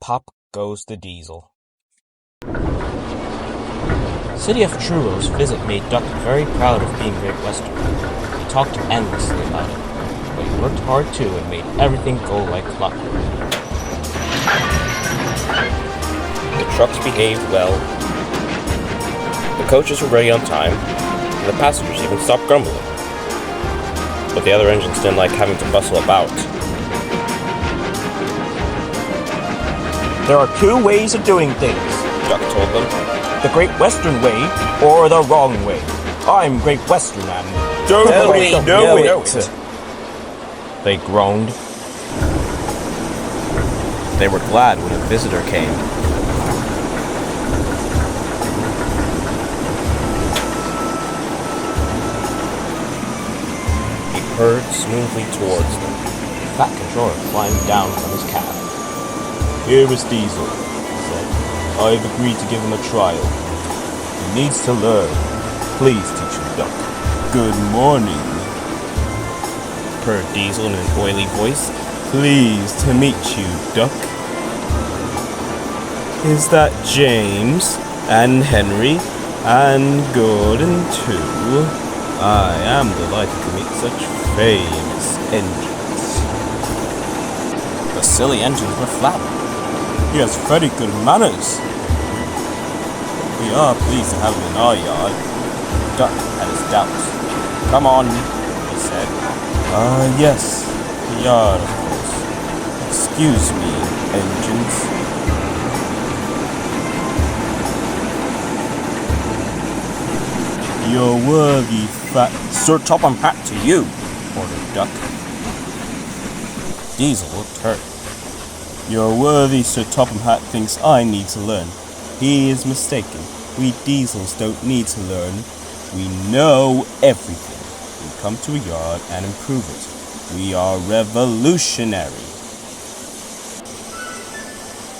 pop goes the diesel. City of Truro's visit made Duck very proud of being Great Western. He talked endlessly about it, but he worked hard too and made everything go like clockwork. The trucks behaved well, the coaches were ready on time, and the passengers even stopped grumbling. But the other engines didn't like having to bustle about. There are two ways of doing things, Duck told them. the Great Western way or the wrong way. I'm Great Western and Don't we know it? They groaned. They were glad when a visitor came. He purred smoothly towards them. Fat Controller climbed down from his cab. Here is Diesel, he said. I've agreed to give him a trial. He needs to learn. Please teach him, Duck. Good morning, Purred Diesel in an oily voice. pleased to meet you, Duck. Is that James and Henry and Gordon too? I am delighted to meet such famous engines. The silly engines were flattered. He has very good manners. We are pleased to have him in our yard. Duck had his doubts. Come on, he said. Yes, the yard, of course. Excuse me, engines. Your worthy fat Sir Topham Hatt to you, ordered Duck. Diesel looked hurt. Your worthy Sir Topham Hatt thinks I need to learn. He is mistaken. We Diesels don't need to learn. We know everything. We come to a yard and improve it. We are revolutionary.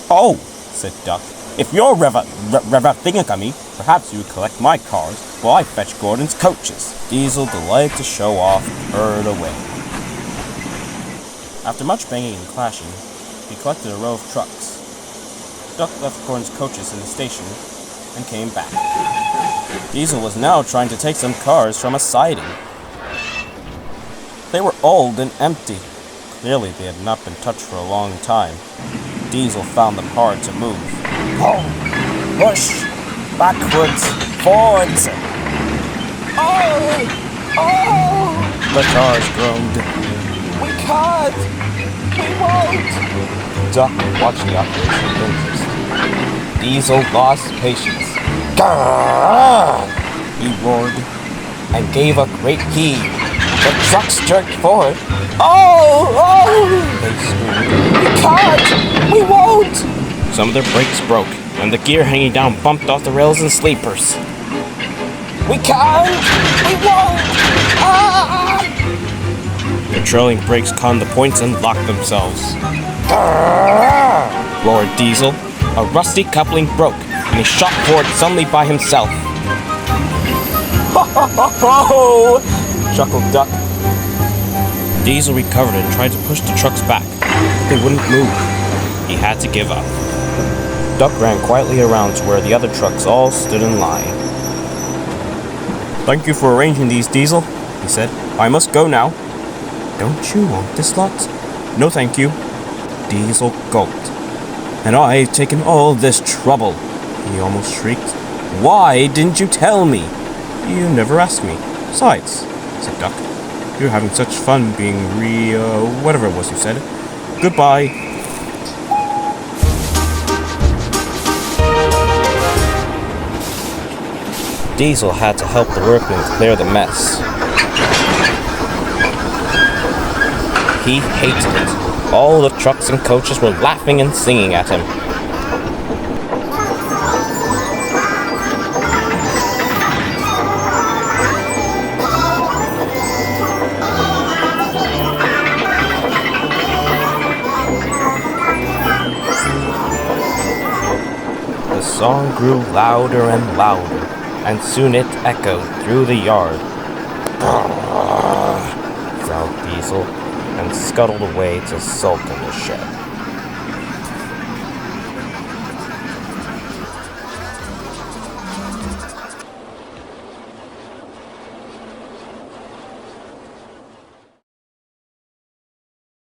Oh, said Duck. If you're thingammy, perhaps you would collect my cars while I fetch Gordon's coaches. Diesel, delighted to show off, purred away. After much banging and clashing, he collected a row of trucks. Duck left Gordon's coaches in the station and came back. Diesel was now trying to take some cars from a siding. They were old and empty. Clearly they had not been touched for a long time. Diesel found them hard to move. Pull! Push! Backwards! Forwards! Oh! Oh! The cars groaned. We can't! We won't! Duck watched the operation with interest. Diesel lost patience. Grrr! He roared and gave a great heave. The trucks jerked forward. Oh! Oh! They screamed. We can't! We won't! Some of their brakes broke, and the gear hanging down bumped off the rails and sleepers. We can't! We won't! Ah! The trailing brakes caught on the points and locked themselves. Grrr! Roared Diesel. A rusty coupling broke, and he shot forward suddenly by himself. Ho ho ho ho! Chuckled Duck. Diesel recovered and tried to push the trucks back. They wouldn't move. He had to give up. Duck ran quietly around to where the other trucks all stood in line. Thank you for arranging these, Diesel, he said. I must go now. Don't you want this lot? No, thank you. Diesel gulped. And I've taken all this trouble, he almost shrieked. Why didn't you tell me? You never asked me. Besides, said Duck, you're having such fun being whatever it was you said. Goodbye. Diesel had to help the workmen clear the mess. He hated it. All the trucks and coaches were laughing and singing at him. The song grew louder and louder, and soon it echoed through the yard. Growled Diesel, and scuttled away to sulk in the shed.